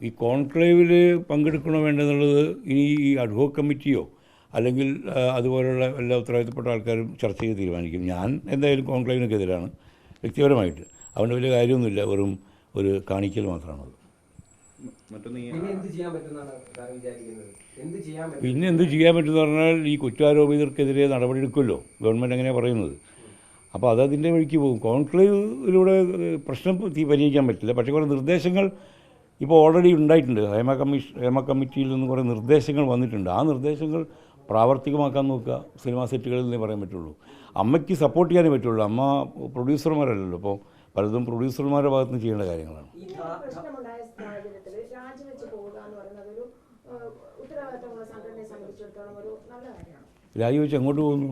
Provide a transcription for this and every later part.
ഈ കോൺക്ലേവിൽ പങ്കെടുക്കണോ വേണ്ടെന്നുള്ളത് ഇനി ഈ അഡ്ഹോക് കമ്മിറ്റിയോ അല്ലെങ്കിൽ അതുപോലുള്ള എല്ലാ ഉത്തരവാദിത്തപ്പെട്ട ആൾക്കാരും ചർച്ച ചെയ്ത് തീരുമാനിക്കും. ഞാൻ എന്തായാലും കോൺക്ലേവിനൊക്കെ എതിരാണ് വ്യക്തിപരമായിട്ട്. അതുകൊണ്ട് വലിയ കാര്യമൊന്നുമില്ല, വെറും ഒരു കാണിക്കൽ മാത്രമാണത്. പിന്നെ എന്ത് ചെയ്യാൻ പറ്റുമെന്ന് പറഞ്ഞാൽ ഈ കുറ്റാരോപിതർക്കെതിരെ നടപടിയെടുക്കുമല്ലോ ഗവൺമെൻറ് അങ്ങനെ പറയുന്നത്. അപ്പോൾ അതതിൻ്റെ വഴിക്ക് പോകും. കോൺക്ലേവിലൂടെ പ്രശ്നം പരിഹരിക്കാൻ പറ്റില്ല, പക്ഷേ കുറേ നിർദ്ദേശങ്ങൾ ഇപ്പോൾ ഓൾറെഡി ഉണ്ടായിട്ടുണ്ട്. ഹേമ കമ്മിറ്റിയിൽ നിന്ന് കുറേ നിർദ്ദേശങ്ങൾ വന്നിട്ടുണ്ട്. ആ നിർദ്ദേശങ്ങൾ പ്രാവർത്തികമാക്കാൻ നോക്കുക. സിനിമാ സെറ്റുകളിൽ നിന്നേ പറയാൻ പറ്റുള്ളൂ. അമ്മയ്ക്ക് സപ്പോർട്ട് ചെയ്യാനേ പറ്റുള്ളൂ. അമ്മ പ്രൊഡ്യൂസർമാരല്ലല്ലോ. അപ്പോൾ പലതും പ്രൊഡ്യൂസർമാരുടെ ഭാഗത്ത് നിന്ന് ചെയ്യേണ്ട കാര്യങ്ങളാണ്. രാജിവെച്ച് എങ്ങോട്ട് പോകുന്നു?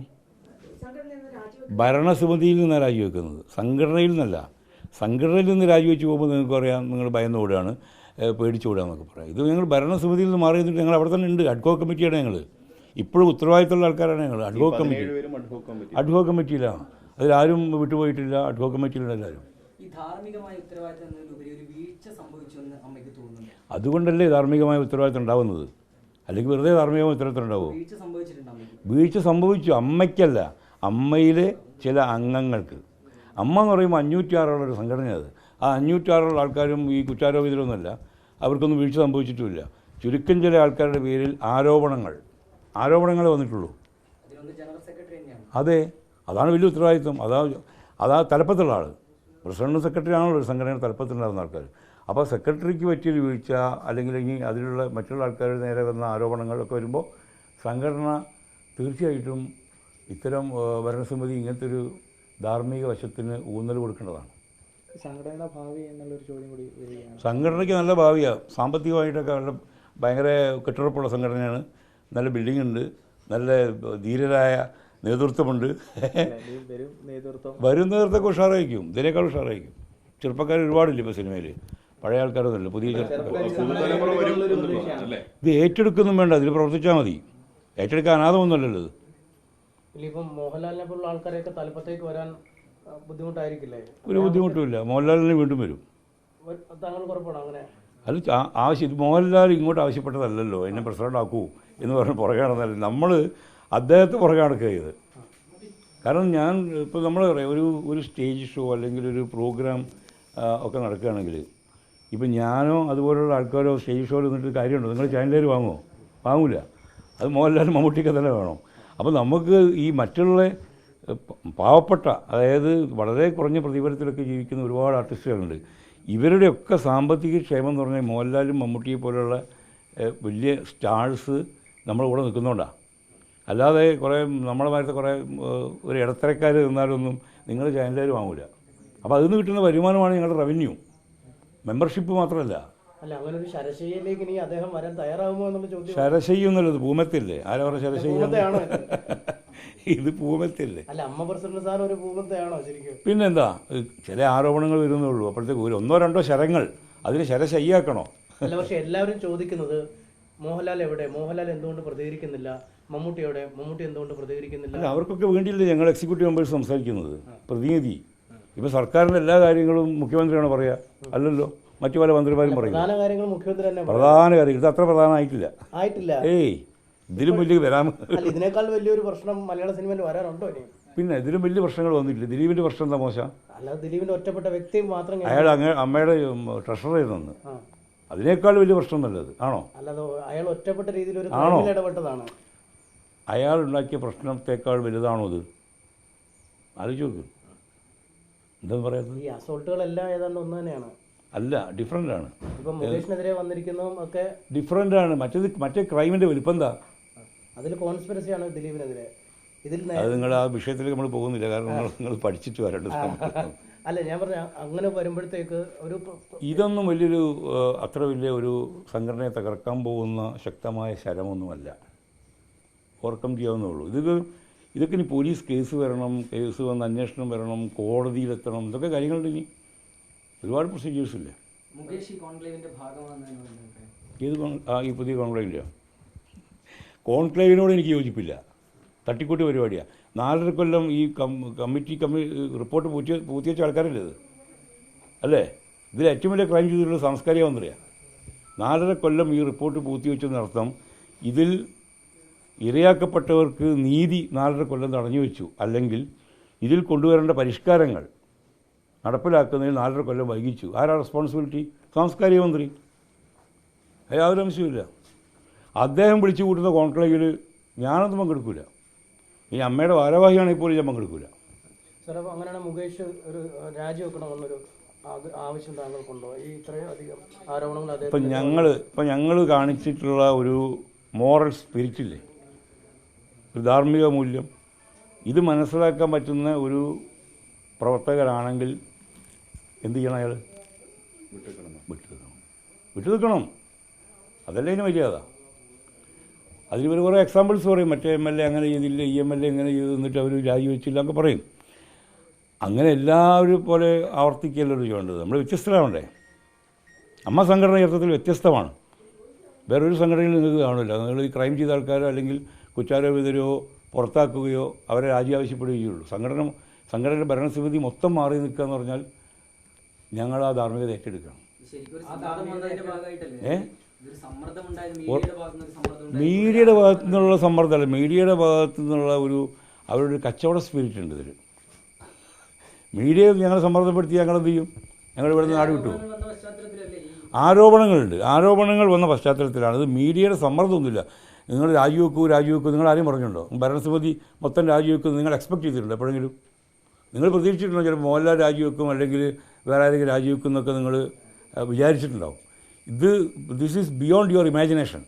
ഭരണസമിതിയിൽ നിന്നാണ് രാജിവെക്കുന്നത്, സംഘടനയിൽ നിന്നല്ല. സംഘടനയിൽ നിന്ന് രാജിവെച്ച് പോകുമ്പോൾ നിങ്ങൾക്ക് പറയാം നിങ്ങൾ ഭയന്നോടുകയാണ്, പേടിച്ചോടുകയെന്നൊക്കെ പറയാം. ഇത് ഞങ്ങൾ ഭരണസമിതിയിൽ നിന്ന് മാറി നിന്നിട്ട് ഞങ്ങൾ അവിടെ തന്നെ ഉണ്ട്. അഡ്ഹോക് കമ്മിറ്റിയാണ് ഞങ്ങൾ. ഇപ്പോഴും ഉത്തരവാദിത്തമുള്ള ആൾക്കാരാണ് ഞങ്ങൾ. അഡ്ഹോക് കമ്മിറ്റിയിലാണ്. അതിലാരും വിട്ടുപോയിട്ടില്ല. അഡ്ഹോക് കമ്മിറ്റിയിലുള്ള എല്ലാവരും. അതുകൊണ്ടല്ലേ ധാർമ്മികമായ ഉത്തരവാദിത്തം ഉണ്ടാവുന്നത്. അല്ലെങ്കിൽ വെറുതെ ധാർമ്മികമായ ഉത്തരവാദിത്തം ഉണ്ടാവുമോ? വീഴ്ച സംഭവിച്ചു. അമ്മയ്ക്കല്ല, അമ്മയിലെ ചില അംഗങ്ങൾക്ക്. അമ്മ എന്ന് പറയുമ്പോൾ 506 സംഘടനയാണ്. ആ 506 ആൾക്കാരും ഈ കുറ്റാരോപിതരൊന്നുമല്ല. അവർക്കൊന്നും വീഴ്ച സംഭവിച്ചിട്ടുമില്ല. ചുരുക്കം ചില ആൾക്കാരുടെ പേരിൽ ആരോപണങ്ങളെ വന്നിട്ടുള്ളൂ. അതെ, അതാണ് വലിയ ഉത്തരവാദിത്വം. അതാ തലപ്പത്തുള്ള ആൾ. പ്രസിഡന്റ് സെക്രട്ടറി ആണല്ലോ ഒരു സംഘടനയുടെ തലപ്പത്തുണ്ടാകുന്ന ആൾക്കാർ. അപ്പോൾ സെക്രട്ടറിക്ക് പറ്റിയൊരു വീഴ്ച അല്ലെങ്കിൽ ഇനി അതിലുള്ള മറ്റുള്ള ആൾക്കാരുടെ നേരെ വന്ന ആരോപണങ്ങളൊക്കെ വരുമ്പോൾ സംഘടന തീർച്ചയായിട്ടും ഇത്തരം ഭരണസമിതി ഇങ്ങനത്തെ ഒരു ധാർമ്മിക വശത്തിന് ഊന്നൽ കൊടുക്കേണ്ടതാണ്. സംഘടനയുടെ ഭാവി എന്നുള്ളൊരു ചോദ്യം കൂടി വരികയാണ്. സംഘടനയ്ക്ക് നല്ല ഭാവിയാണ്. സാമ്പത്തികമായിട്ടൊക്കെ നല്ല ഭയങ്കര കെട്ടുറപ്പുള്ള സംഘടനയാണ്. നല്ല ബിൽഡിംഗ് ഉണ്ട്, നല്ല ധീരരായ നേതൃത്വമുണ്ട്. വരും നേതൃത്വമൊക്കെ ഉഷാറായിരിക്കും, ഇതിനേക്കാൾ ഉഷാറായിരിക്കും. ചെറുപ്പക്കാർ ഒരുപാടില്ല ഇപ്പോൾ സിനിമയിൽ, പഴയ ആൾക്കാരൊന്നുമില്ല, പുതിയ ചെറുപ്പക്കാർ. ഇത് ഏറ്റെടുക്കൊന്നും വേണ്ട, അതിൽ പ്രവർത്തിച്ചാൽ മതി. ഏറ്റെടുക്കാൻ അനാഥമൊന്നുമല്ലല്ലോ ഇത്. ഇപ്പം മോഹൻലാലിനെ പോലുള്ള ആൾക്കാരെയൊക്കെ തലപ്പത്തേക്ക് വരാൻ ബുദ്ധിമുട്ടായിരിക്കില്ലേ? ഒരു ബുദ്ധിമുട്ടുമില്ല, മോഹൻലാലിന് വീണ്ടും വരും. താങ്കൾ കുറപ്പാണ് അങ്ങനെ? അത് ആവശ്യം മോഹൻലാൽ ഇങ്ങോട്ട് ആവശ്യപ്പെട്ടതല്ലല്ലോ എന്നെ പ്രസിഡന്റ് ആക്കൂ എന്ന് പറഞ്ഞ് പുറകെ നടന്നല്ല. നമ്മൾ അദ്ദേഹത്തെ പുറകെ നടക്കുക ചെയ്ത്. കാരണം ഞാൻ ഇപ്പോൾ നമ്മൾ പറയാം ഒരു സ്റ്റേജ് ഷോ അല്ലെങ്കിൽ ഒരു പ്രോഗ്രാം ഒക്കെ നടക്കുകയാണെങ്കിൽ ഇപ്പം ഞാനോ അതുപോലുള്ള ആൾക്കാരോ സ്റ്റേജ് ഷോയിൽ നിന്നിട്ട് കാര്യമുണ്ടോ? നിങ്ങൾ ചാനലുകാർ വാങ്ങൂല. അത് മോഹൻലാൽ മമ്മൂട്ടിയൊക്കെ തന്നെ വേണം. അപ്പോൾ നമുക്ക് ഈ മറ്റുള്ള പാവപ്പെട്ട, അതായത് വളരെ കുറഞ്ഞ പ്രതിഫലത്തിലൊക്കെ ജീവിക്കുന്ന ഒരുപാട് ആർട്ടിസ്റ്റുകളുണ്ട്. ഇവരുടെയൊക്കെ സാമ്പത്തിക ക്ഷേമം എന്ന് പറഞ്ഞാൽ മോഹൻലാലും മമ്മൂട്ടിയെ പോലെയുള്ള വലിയ സ്റ്റാഴ്സ് നമ്മുടെ കൂടെ നിൽക്കുന്നുകൊണ്ടാണ്. അല്ലാതെ കുറേ നമ്മളെ മാരത്തെ കുറേ ഒരു ഇടത്തരക്കാർ നിന്നാലൊന്നും നിങ്ങൾ ചാനലുകാർ വാങ്ങില്ല. അപ്പോൾ അതിൽ നിന്ന് കിട്ടുന്ന വരുമാനമാണ് ഞങ്ങളുടെ റവന്യൂ, മെമ്പർഷിപ്പ് മാത്രമല്ല. അല്ല, അങ്ങനെ ഒരു ശരശയ്യയിലേക്ക് ഇനി അദ്ദേഹം വരാൻ തയ്യാറാകുമോ എന്നുള്ള ചോദ്യം. ശരശയ്യൊന്നുമല്ല, ഇത് പൂമത്തില്ലേ? ആരാ പറഞ്ഞ ശരശയ്യ? ഇത് പൂമത്തില്ലേ? അല്ല, അമ്മ പ്രസിഡന്റ് സാർ ഒരു പൂമത്തയാണോ ശരിക്കും? പിന്നെന്താ, ചില ആരോപണങ്ങൾ വരുന്നുള്ളൂ. അപ്പോഴത്തേക്ക് ഒരു 1-2 ശരങ്ങൾ അതിന് ശരശയ്യാക്കണോ? അല്ല, പക്ഷെ എല്ലാവരും ചോദിക്കുന്നത് മോഹൻലാൽ എവിടെ, മോഹൻലാൽ എന്തുകൊണ്ട് പ്രതികരിക്കുന്നില്ല, മമ്മൂട്ടി എവിടെ, മമ്മൂട്ടി എന്തുകൊണ്ട് പ്രതികരിക്കുന്നില്ല? അല്ല, അവർക്കൊക്കെ വേണ്ടിയില്ലേ ഞങ്ങൾ എക്സിക്യൂട്ടീവ് മെമ്പേഴ്സ് സംസാരിക്കുന്നത്, പ്രതിനിധി. ഇപ്പോൾ സർക്കാരിൻ്റെ എല്ലാ കാര്യങ്ങളും മുഖ്യമന്ത്രിയാണ് പറയുക, അല്ലല്ലോ മറ്റു പല മന്ത്രിമാരും പറയും. പ്രധാന കാര്യങ്ങൾ മുഖ്യമന്ത്രി തന്നെ. പ്രധാന കാര്യം ഇത് അത്ര പ്രധാനമായിട്ടില്ല. ഏയ്, ഇതിലും വലിയ ഇതിനേക്കാൾ വലിയൊരു പ്രശ്നം മലയാള സിനിമയിൽ വരാനുണ്ടോ ഇനി? പിന്നെ ഇതിലും വലിയ പ്രശ്നങ്ങൾ വന്നിട്ടില്ല. ദിലീപിൻ്റെ പ്രശ്നം എന്താ മോശം? അല്ലാതെ ദിലീപിൻ്റെ ഒറ്റപ്പെട്ട വ്യക്തി മാത്രം അയാൾ അമ്മയുടെ ട്രഷറായിരുന്നു. അതിനേക്കാൾ വലിയ പ്രശ്നം നല്ലത് ആണോ? അല്ലാതെ അയാൾ ഒറ്റപ്പെട്ട രീതിയിൽ ഒരു ഇടപെട്ടതാണ്. അയാൾ ഉണ്ടാക്കിയ പ്രശ്നത്തേക്കാൾ വലുതാണോ ഇത്? ആലോചിച്ച് നോക്ക്. എന്താന്ന് പറയാത്തത്? ഈ അസോൾട്ടുകളെല്ലാം ഏതാണ്ട് ഒന്ന് തന്നെയാണ്. അല്ല, ഡിഫറൻ്റ് ആണ്. ഇപ്പം മുകേഷിനെതിരെ വന്നിരിക്കുന്നതും ഒക്കെ ഡിഫറൻ്റ് ആണ്. മറ്റേ ക്രൈമിൻ്റെ വലിപ്പം എന്താ? അതിൽ കോൺസ്പിറസിയാണ് ദിലീപിനെതിരെ. അത് നിങ്ങൾ ആ വിഷയത്തിലേക്ക് നമ്മൾ പോകുന്നില്ല, കാരണം നിങ്ങൾ പഠിച്ചിട്ട് വരേണ്ടത്. അല്ല, ഞാൻ പറഞ്ഞ അങ്ങനെ വരുമ്പോഴത്തേക്ക് ഒരു ഇതൊന്നും വലിയൊരു അത്ര വലിയ ഒരു സംഘടനയെ തകർക്കാൻ പോകുന്ന ശക്തമായ ശരമൊന്നുമല്ല. ഓവർകം ചെയ്യാവുന്നേ ഉള്ളൂ. ഇതൊക്കെ ഇനി പോലീസ് കേസ് വരണം, കേസ് വന്ന് അന്വേഷണം വരണം, കോടതിയിലെത്തണം, ഇതൊക്കെ കാര്യങ്ങളുണ്ട്. ഇനി ഒരുപാട് പ്രൊസീജിയേഴ്സ് ഇല്ലേ. ഏത് ഈ പുതിയ കോൺക്ലേവില്ല? കോൺക്ലേവിനോട് എനിക്ക് യോജിപ്പില്ല. തട്ടിക്കൂട്ടി പരിപാടിയാണ്. 4.5 കൊല്ലം ഈ കമ്മിറ്റി റിപ്പോർട്ട് പൂർത്തിവെച്ച ആൾക്കാരല്ലേ ഇത്? അല്ലേ? ഇതിൽ ഏറ്റവും വലിയ ക്രൈം ചെയ്തിട്ടുള്ള സാംസ്കാരിക മന്ത്രിയാണ്. 4.5 കൊല്ലം ഈ റിപ്പോർട്ട് പൂർത്തിവെച്ചതിനർത്ഥം ഇതിൽ ഇരയാക്കപ്പെട്ടവർക്ക് നീതി 4.5 കൊല്ലം തടഞ്ഞു വെച്ചു. അല്ലെങ്കിൽ ഇതിൽ കൊണ്ടുവരേണ്ട പരിഷ്കാരങ്ങൾ നടപ്പിലാക്കുന്നതിൽ 4.5 കൊല്ലം വൈകിച്ചു. ആരാ റെസ്പോൺസിബിലിറ്റി? സാംസ്കാരിക മന്ത്രി. യാതൊരു അംശമില്ല. അദ്ദേഹം വിളിച്ചു കൂട്ടുന്ന കോൺക്ലേവിൽ ഞാനൊന്നും പങ്കെടുക്കില്ല. ഈ അമ്മയുടെ ഭാരവാഹിയാണെങ്കിൽ പോലും ഞാൻ പങ്കെടുക്കില്ല. സാർ, അപ്പോൾ അങ്ങനെയാണ് മുകേഷ് ഒരു രാജിവെക്കണമെന്നൊരു ആവശ്യം താങ്കൾക്കുണ്ടോ? ഈ ഇത്രയും അധികം ആരോപണങ്ങൾ ഇപ്പം ഞങ്ങൾ കാണിച്ചിട്ടുള്ള ഒരു മോറൽ സ്പിരിറ്റില്ലേ, ഒരു ധാർമ്മിക മൂല്യം, ഇത് മനസ്സിലാക്കാൻ പറ്റുന്ന ഒരു പ്രവർത്തകരാണെങ്കിൽ എന്ത് ചെയ്യണം? അയാൾ വിട്ടു നിൽക്കണം. അതല്ലേ ഇതിന് മര്യാദ. അതിൽ ഇവർ കുറേ എക്സാമ്പിൾസ് പറയും. മറ്റേ MLA അങ്ങനെ ചെയ്തില്ല, ഈ MLA ഇങ്ങനെ ചെയ്ത് എന്നിട്ട് അവർ രാജിവെച്ചില്ല എന്നൊക്കെ പറയും. അങ്ങനെ എല്ലാവരും പോലെ ആവർത്തിക്കല്ലൊരു ചെയ്യേണ്ടത്. നമ്മൾ വ്യത്യസ്തരാവണ്ടേ? അമ്മ സംഘടന യഥാർത്ഥത്തിൽ വ്യത്യസ്തമാണ്. വേറൊരു സംഘടനയിൽ നിങ്ങൾക്ക് കാണില്ല. നിങ്ങൾ ഈ ക്രൈം ചെയ്ത ആൾക്കാരോ അല്ലെങ്കിൽ കുറ്റാരോപിതരോ പുറത്താക്കുകയോ അവരെ രാജി ആവശ്യപ്പെടുകയോ ഉള്ളൂ. സംഘടനയുടെ ഭരണസമിതി മൊത്തം മാറി നിൽക്കുക എന്ന് പറഞ്ഞാൽ ഞങ്ങൾ ആ ധാർമ്മികത ഏറ്റെടുക്കണം. മീഡിയയുടെ ഭാഗത്തു നിന്നുള്ള സമ്മർദ്ദമല്ല, മീഡിയയുടെ ഭാഗത്തു നിന്നുള്ള അവരുടെ ഒരു കച്ചവട സ്പിരിറ്റ് ഉണ്ട് ഇതിൽ. മീഡിയ ഞങ്ങളെ സമ്മർദ്ദപ്പെടുത്തി ഞങ്ങളെന്ത് ചെയ്യും? ഞങ്ങൾ ഇവിടുന്ന് നാട് വിട്ടു. ആരോപണങ്ങൾ വന്ന പശ്ചാത്തലത്തിലാണ്. ഇത് മീഡിയയുടെ സമ്മർദ്ദമൊന്നുമില്ല. നിങ്ങൾ രാജിവെക്കൂ നിങ്ങൾ ആരെയും പറഞ്ഞിട്ടുണ്ടോ? ഭരണസമിതി മൊത്തം രാജിവെക്കും നിങ്ങൾ എക്സ്പെക്ട് ചെയ്തിട്ടുണ്ടോ എപ്പോഴെങ്കിലും? നിങ്ങൾ പ്രതീക്ഷിച്ചിട്ടുണ്ടോ? ചിലപ്പോൾ മോഹൻലാൽ രാജിവെക്കും അല്ലെങ്കിൽ വേറെ ആരെങ്കിലും രാജിവെക്കും എന്നൊക്കെ നിങ്ങൾ വിചാരിച്ചിട്ടുണ്ടാവും. This is beyond your imagination.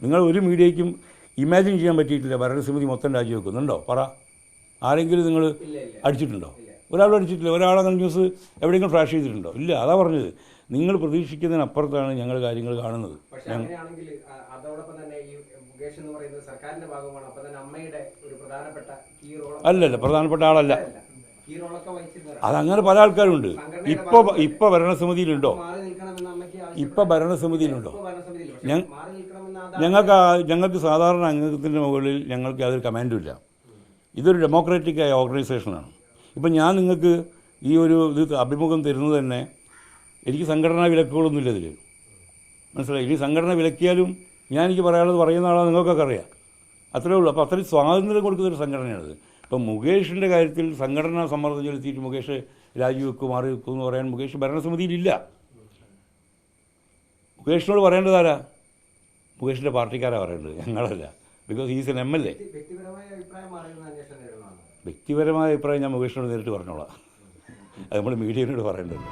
നിങ്ങൾ ഒരു മീഡിയയ്ക്കും ഇമാജിൻ ചെയ്യാൻ പറ്റിയിട്ടില്ല ഭരണസമിതി മൊത്തം രാജിവെക്കുന്നുണ്ടോ? പറ. ആരെങ്കിലും നിങ്ങൾ അടിച്ചിട്ടുണ്ടോ? ഒരാളും അടിച്ചിട്ടില്ല. ഒരാളങ്ങനെ ന്യൂസ് എവിടെയെങ്കിലും ഫ്ലാഷ് ചെയ്തിട്ടുണ്ടോ? ഇല്ല. അതാ പറഞ്ഞത്. നിങ്ങൾ പ്രതീക്ഷിക്കുന്നതിനപ്പുറത്താണ് ഞങ്ങൾ കാര്യങ്ങൾ കാണുന്നത്. അല്ലല്ല, പ്രധാനപ്പെട്ട ആളല്ല. അതങ്ങനെ പല ആൾക്കാരുണ്ട്. ഇപ്പൊ ഭരണസമിതിയിലുണ്ടോ? ഞങ്ങൾക്ക് സാധാരണ അംഗത്തിൻ്റെ മുകളിൽ ഞങ്ങൾക്ക് യാതൊരു കമാൻഡും ഇല്ല. ഇതൊരു ഡെമോക്രാറ്റിക്കായ ഓർഗനൈസേഷനാണ്. ഇപ്പം ഞാൻ നിങ്ങൾക്ക് ഈ ഒരു അഭിമുഖം തരുന്നത് തന്നെ എനിക്ക് സംഘടനാ വിലക്കുകളൊന്നുമില്ല ഇതിൽ. മനസ്സിലായി? ഇനി സംഘടന വിലക്കിയാലും എനിക്ക് പറയാനുള്ളത് പറയുന്ന ആളാണ്, നിങ്ങൾക്കൊക്കെ അറിയാം. അത്രേ ഉള്ളൂ. അപ്പോൾ അത്രയും സ്വാതന്ത്ര്യം കൊടുക്കുന്നൊരു സംഘടനയാണിത്. ഇപ്പം മുകേഷിൻ്റെ കാര്യത്തിൽ സംഘടനാ സമ്മർദ്ദം ചെലുത്തിയിട്ട് മുകേഷ് രാജിവെക്കും മാറി വെക്കും എന്ന് പറയാൻ മുകേഷ് ഭരണസമിതിയിലില്ല. മുകേഷിനോട് പറയേണ്ടതാരാ? മുകേഷിൻ്റെ പാർട്ടിക്കാരാണ് പറയേണ്ടത്, ഞങ്ങളല്ല. Because he's an MLA. വ്യക്തിപരമായ അഭിപ്രായം ഞാൻ മുകേഷിനോട് നേരിട്ട് പറഞ്ഞോളാം. അത് നമ്മൾ മീഡിയനോട് പറയേണ്ടത്.